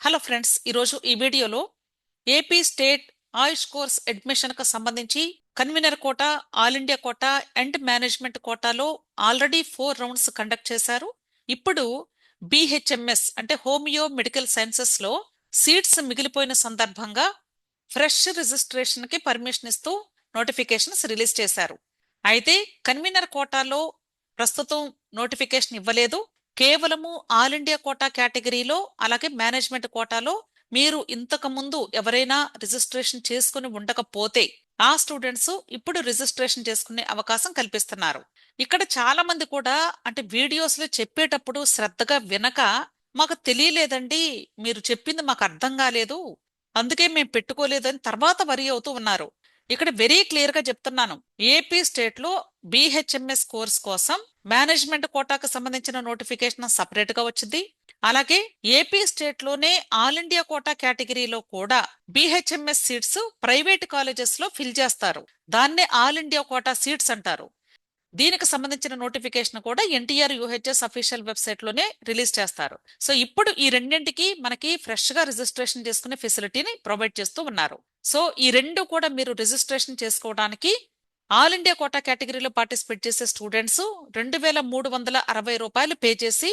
Hello friends, ఈరోజు ఈ వీడియోలో ఏపీ స్టేట్ ఆయుష్ కోర్స్ అడ్మిషన్కు సంబంధించి convener quota, all India quota and management కోటాలో ఆల్రెడీ 4 రౌండ్స్ కండక్ట్ చేశారు. ఇప్పుడు బిహెచ్ఎంఎస్ అంటే హోమియో మెడికల్ సైన్సెస్లో సీట్స్ మిగిలిపోయిన సందర్భంగా ఫ్రెష్ రిజిస్ట్రేషన్కి పర్మిషన్ ఇస్తూ నోటిఫికేషన్స్ రిలీజ్ చేశారు. అయితే కన్వీనర్ కోటాలో ప్రస్తుతం నోటిఫికేషన్ ఇవ్వలేదు. కేవలము ఆల్ ఇండియా కోటా కేటగిరీలో అలాగే మేనేజ్మెంట్ కోటాలో మీరు ఇంతకు ముందు ఎవరైనా రిజిస్ట్రేషన్ చేసుకుని ఉండకపోతే ఆ స్టూడెంట్స్ ఇప్పుడు రిజిస్ట్రేషన్ చేసుకునే అవకాశం కల్పిస్తున్నారు. ఇక్కడ చాలా మంది కూడా అంటే వీడియోస్ లో చెప్పేటప్పుడు శ్రద్ధగా వినక మాకు తెలియలేదండి, మీరు చెప్పింది మాకు అర్థం కాలేదు, అందుకే మేము పెట్టుకోలేదని తర్వాత వరి అవుతూ ఉన్నారు. ఇక్కడ వెరీ క్లియర్ గా చెప్తున్నాను, ఏపీ స్టేట్ లో బిహెచ్ఎంఎస్ కోర్స్ కోసం మేనేజ్మెంట్ కోటాకు సంబంధించిన నోటిఫికేషన్ సపరేట్ గా వచ్చింది. అలాగే ఏపీ స్టేట్ లోనే ఆల్ ఇండియా కోటా కేటగిరీలో కూడా బిహెచ్ఎంఎస్ సీట్స్ ప్రైవేట్ కాలేజెస్ లో ఫిల్ చేస్తారు. దాన్నే ఆల్ ఇండియా కోటా సీట్స్ అంటారు. దీనికి సంబంధించిన నోటిఫికేషన్ కూడా ఎన్టీఆర్ యూహెచ్ఎస్ అఫీషియల్ వెబ్సైట్ లోనే రిలీజ్ చేస్తారు. సో ఇప్పుడు ఈ రెండింటికి మనకి ఫ్రెష్ గా రిజిస్ట్రేషన్ చేసుకునే ఫెసిలిటీని ప్రొవైడ్ చేస్తూ ఉన్నారు. సో ఈ రెండు కూడా మీరు రిజిస్ట్రేషన్ చేసుకోవడానికి ఆల్ ఇండియా కోటా కేటగిరీలో పార్టిసిపేట్ చేసే స్టూడెంట్స్ రూ. 2,360 పే చేసి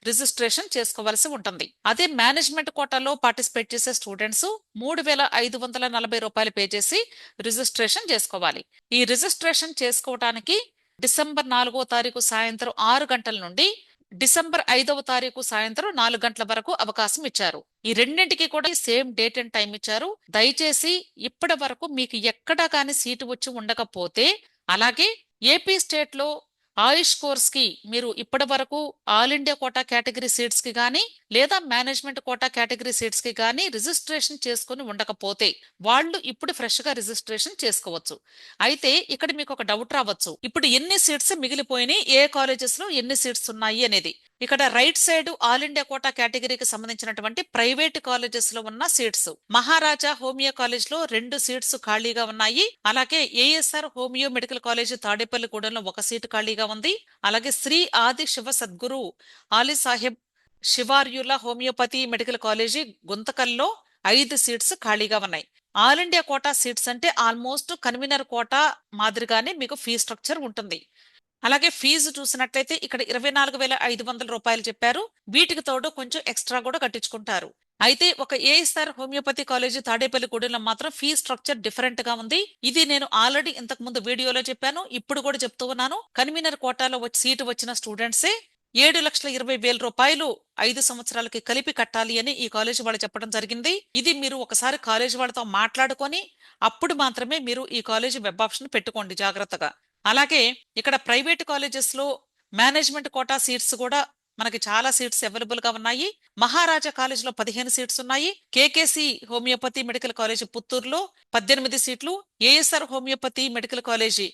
రిజిస్ట్రేషన్ చేసుకోవాల్సి ఉంటుంది. అదే మేనేజ్మెంట్ కోటాలో పార్టిసిపేట్ చేసే స్టూడెంట్స్ రూ. 3,540 పే చేసి రిజిస్ట్రేషన్ చేసుకోవాలి. ఈ రిజిస్ట్రేషన్ చేసుకోవడానికి డిసెంబర్ 4వ తారీఖు సాయంత్రం 6 గంటల నుండి డిసెంబర్ 5వ తారీఖు సాయంత్రం 4 గంటల వరకు అవకాశం ఇచ్చారు. ఈ రెండింటికి కూడా సేమ్ డేట్ అండ్ టైం ఇచ్చారు. దయచేసి ఇప్పటి వరకు మీకు ఎక్కడా కానీ సీటు వచ్చి ఉండకపోతే, అలాగే ఏపీ స్టేట్ లో ఆయుష్ కోర్స్ కి మీరు ఇప్పటి వరకు all India quota category seats కి గానీ లేదా మేనేజ్మెంట్ కోటా కేటగిరీ సీట్స్ కి గానీ రిజిస్ట్రేషన్ చేసుకుని ఉండకపోతే వాళ్ళు ఇప్పుడు ఫ్రెష్ గా రిజిస్ట్రేషన్ చేసుకోవచ్చు. అయితే ఇక్కడ మీకు ఒక డౌట్ రావచ్చు, ఇప్పుడు ఎన్ని సీట్స్ మిగిలిపోయినాయి, ఏ కాలేజెస్ లో ఎన్ని సీట్స్ ఉన్నాయి అనేది. ఇక్కడ right side all India quota కేటగిరీకి సంబంధించినటువంటి ప్రైవేట్ కాలేజెస్ లో ఉన్న సీట్స్, మహారాజా హోమియో కాలేజ్ లో 2 సీట్స్ ఖాళీగా ఉన్నాయి. అలాగే ఏఎస్ఆర్ హోమియో మెడికల్ కాలేజ్ తాడేపల్లిగూడెంలో 1 సీటు ఖాళీగా ఉంది. అలాగే శ్రీ ఆది శివ సద్గురు ఆలీ సాహెబ్ శివార్యుల హోమియోపతి మెడికల్ కాలేజీ గుంతకల్లో 5 సీట్స్ ఖాళీగా ఉన్నాయి. ఆల్ ఇండియా కోటా సీట్స్ అంటే ఆల్మోస్ట్ కన్వీనర్ కోటా మాదిరిగానే మీకు ఫీ స్ట్రక్చర్ ఉంటుంది. అలాగే ఫీజు చూసినట్లయితే ఇక్కడ రూ. 24,500 చెప్పారు. వీటికి తోడు కొంచెం ఎక్స్ట్రా కూడా కట్టించుకుంటారు. అయితే ఒక ఏఎస్ఆర్ హోమియోపతి కాలేజీ తాడేపల్లిగూడెంలో మాత్రం ఫీ స్ట్రక్చర్ డిఫరెంట్ గా ఉంది. ఇది నేను ఆల్రెడీ ఇంతకు ముందు వీడియోలో చెప్పాను, ఇప్పుడు కూడా చెప్తూ ఉన్నాను. కన్వీనర్ కోటాలో సీటు వచ్చిన స్టూడెంట్సే రూ. 7,20,000 5 సంవత్సరాలకి కలిపి కట్టాలి అని ఈ కాలేజీ వాళ్ళు చెప్పడం జరిగింది. ఇది మీరు ఒకసారి కాలేజీ వాళ్ళతో మాట్లాడుకొని అప్పుడు మాత్రమే మీరు ఈ కాలేజీ వెబ్ ఆప్షన్ పెట్టుకోండి జాగ్రత్తగా. అలాగే ఇక్కడ ప్రైవేట్ కాలేజెస్ లో మేనేజ్మెంట్ కోటా సీట్స్ కూడా మనకి చాలా సీట్స్ అవైలబుల్ గా ఉన్నాయి. మహారాజా కాలేజ్ లో 15 సీట్స్ ఉన్నాయి. కేకేసి హోమియోపతి మెడికల్ కాలేజీ పుత్తూరులో 18 సీట్లు, ఏఎస్ఆర్ హోమియోపతి మెడికల్ కాలేజీ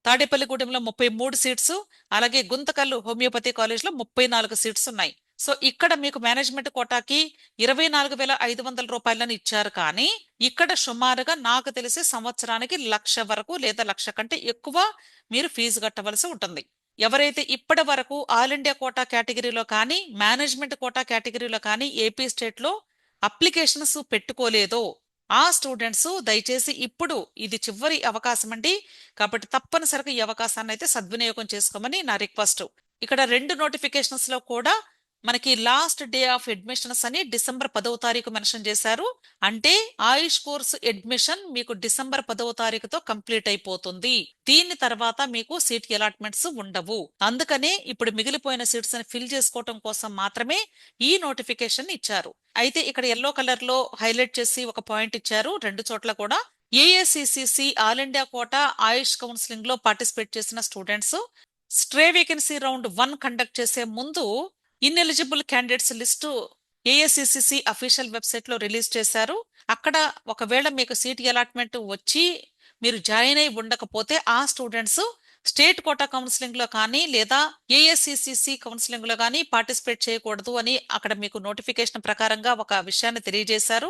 తాడేపల్లిగూడెంలో 33 సీట్స్, అలాగే గుంతకల్లు హోమియోపతి కాలేజ్ లో 34 సీట్స్ ఉన్నాయి. సో ఇక్కడ మీకు మేనేజ్మెంట్ కోటాకి రూ. 24,500 ఇచ్చారు. కానీ ఇక్కడ సుమారుగా నాకు తెలిసి సంవత్సరానికి 1,00,000 వరకు లేదా 1,00,000 కంటే ఎక్కువ మీరు ఫీజు కట్టవలసి ఉంటుంది. ఎవరైతే ఇప్పటి వరకు ఆల్ ఇండియా కోటా కేటగిరీలో కానీ మేనేజ్మెంట్ కోటా కేటగిరీలో కానీ ఏపీ స్టేట్ లో అప్లికేషన్స్ పెట్టుకోలేదో ఆ స్టూడెంట్స్ దయచేసి ఇప్పుడు ఇది చివరి అవకాశం అండి. కాబట్టి తప్పనిసరిగా ఈ అవకాశాన్ని అయితే సద్వినియోగం చేసుకోమని నా రిక్వెస్ట్. ఇక్కడ 2 నోటిఫికేషన్స్ లో కూడా మనకి లాస్ట్ డే ఆఫ్ అడ్మిషన్స్ అని డిసెంబర్ 10వ తారీఖు మెన్షన్ చేశారు. అంటే ఆయుష్ కోర్స్ అడ్మిషన్ మీకు డిసెంబర్ 10వ తారీఖుతో కంప్లీట్ అయిపోతుంది. దీని తర్వాత మీకు సీట్ అలాట్మెంట్స్ ఉండవు. అందుకనే ఇప్పుడు మిగిలిపోయిన సీట్స్ ని ఫిల్ చేసుకోవటం కోసం మాత్రమే ఈ నోటిఫికేషన్ ఇచ్చారు. అయితే ఇక్కడ ఎల్లో కలర్ లో హైలైట్ చేసి ఒక పాయింట్ ఇచ్చారు 2 చోట్ల కూడా. AICCC all India quota AYUSH counselling లో పార్టిసిపేట్ చేసిన students stray vacancy round 1 conduct చేసే ముందు ineligible candidates list AICCC official website లో రిలీజ్ చేశారు. అక్కడ ఒకవేళ మీకు సీట్ అలాట్మెంట్ వచ్చి మీరు జాయిన్ అయి ఉండకపోతే ఆ స్టూడెంట్స్ స్టేట్ కోటా కౌన్సిలింగ్ లో కానీ లేదా ఏఐసిసిసి కౌన్సిలింగ్ లో కానీ పార్టిసిపేట్ చేయకూడదు అని అక్కడ మీకు నోటిఫికేషన్ ప్రకారంగా ఒక విషయాన్ని తెలియజేశారు.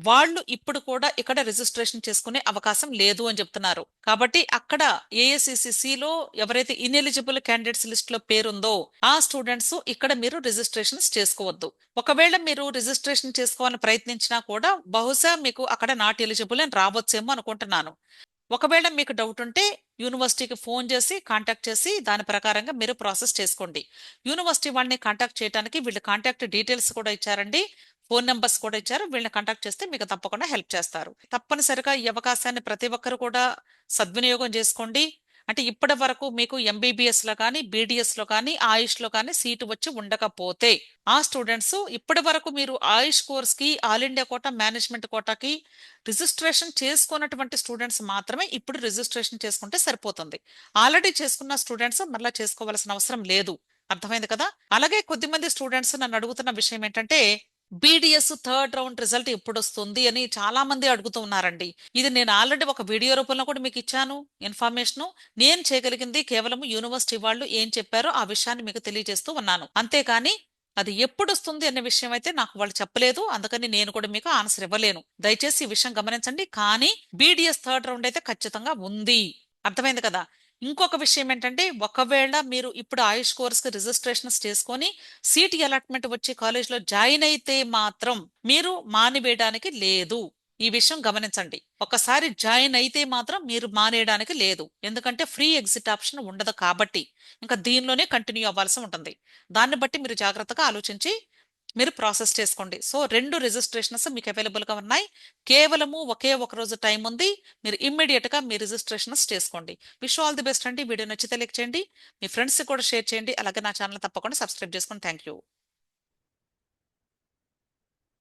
వాళ్ళు ఇప్పుడు కూడా ఇక్కడ రిజిస్ట్రేషన్ చేసుకునే అవకాశం లేదు అని చెప్తున్నారు. కాబట్టి అక్కడ ఏఐసిసిసిలో ఎవరైతే ఇన్ఎలిజిబుల్ క్యాండిడేట్స్ లిస్ట్ లో పేరుందో ఆ స్టూడెంట్స్ ఇక్కడ మీరు రిజిస్ట్రేషన్స్ చేసుకోవద్దు. ఒకవేళ మీరు రిజిస్ట్రేషన్ చేసుకోవాలని ప్రయత్నించినా కూడా బహుశా మీకు అక్కడ నాట్ ఎలిజిబుల్ అని రావచ్చేమో అనుకుంటున్నాను. ఒకవేళ మీకు డౌట్ ఉంటే యూనివర్సిటీకి ఫోన్ చేసి కాంటాక్ట్ చేసి దాని ప్రకారంగా మీరు ప్రాసెస్ చేసుకోండి. యూనివర్సిటీ వాళ్ళని కాంటాక్ట్ చేయడానికి వీళ్ళు కాంటాక్ట్ డీటెయిల్స్ కూడా ఇచ్చారండి, ఫోన్ నెంబర్స్ కూడా ఇచ్చారు. వీళ్ళని కాంటాక్ట్ చేస్తే మీకు తప్పకుండా హెల్ప్ చేస్తారు. తప్పనిసరిగా ఈ అవకాశాన్ని ప్రతి ఒక్కరు కూడా సద్వినియోగం చేసుకోండి. అంటే ఇప్పటి వరకు మీకు ఎంబీబీఎస్ లో కానీ బీడీఎస్ లో కానీ ఆయుష్ లో కానీ సీటు వచ్చి ఉండకపోతే ఆ స్టూడెంట్స్ ఇప్పటి వరకు మీరు ఆయుష్ కోర్స్ కి ఆల్ ఇండియా కోటా మేనేజ్మెంట్ కోటాకి రిజిస్ట్రేషన్ చేసుకున్నటువంటి స్టూడెంట్స్ మాత్రమే ఇప్పుడు రిజిస్ట్రేషన్ చేసుకుంటే సరిపోతుంది. ఆల్రెడీ చేసుకున్న స్టూడెంట్స్ మళ్ళీ చేసుకోవాల్సిన అవసరం లేదు. అర్థమైంది కదా. అలాగే కొద్దిమంది స్టూడెంట్స్ నన్ను అడుగుతున్న విషయం ఏంటంటే బీడిఎస్ థర్డ్ రౌండ్ రిజల్ట్ ఎప్పుడు వస్తుంది అని చాలా మంది అడుగుతూ ఉన్నారండి. ఇది నేను ఆల్రెడీ ఒక వీడియో రూపంలో కూడా మీకు ఇచ్చాను ఇన్ఫర్మేషన్. నేను చేయగలిగింది కేవలం యూనివర్సిటీ వాళ్ళు ఏం చెప్పారో ఆ విషయాన్ని మీకు తెలియజేస్తూ ఉన్నాను. అంతేకాని అది ఎప్పుడు వస్తుంది అనే విషయం అయితే నాకు వాళ్ళు చెప్పలేదు. అందుకని నేను కూడా మీకు ఆన్సర్ ఇవ్వలేను. దయచేసి ఈ విషయం గమనించండి. కానీ బీడిఎస్ థర్డ్ రౌండ్ అయితే ఖచ్చితంగా ఉంది. అర్థమైంది కదా. ఇంకొక విషయం ఏంటంటే ఒకవేళ మీరు ఇప్పుడు ఆయుష్ కోర్స్ కి రిజిస్ట్రేషన్స్ చేసుకొని సీట్ అలాట్మెంట్ వచ్చి కాలేజ్ లో జాయిన్ అయితే మాత్రం మీరు మానివేయడానికి లేదు. ఈ విషయం గమనించండి. ఒకసారి జాయిన్ అయితే మాత్రం మీరు మానేయడానికి లేదు. ఎందుకంటే ఫ్రీ ఎగ్జిట్ ఆప్షన్ ఉండదు కాబట్టి ఇంకా దీనిలోనే కంటిన్యూ అవ్వాల్సి ఉంటుంది. దాన్ని బట్టి మీరు జాగ్రత్తగా ఆలోచించి మీరు ప్రాసెస్ చేసుకోండి. సో 2 రిజిస్ట్రేషన్స్ మీకు అవైలబుల్ గా ఉన్నాయి. కేవలము ఒకే ఒక రోజు టైం ఉంది. మీరు ఇమ్మీడియట్ గా మీ రిజిస్ట్రేషన్స్ చేసుకోండి. విష్ ఆల్ ది బెస్ట్ అండి. వీడియో నచ్చితే లైక్ చేయండి, మీ ఫ్రెండ్స్ కూడా షేర్ చేయండి. అలాగే నా ఛానల్ తప్పకుండా సబ్స్క్రైబ్ చేసుకోండి. Thank you.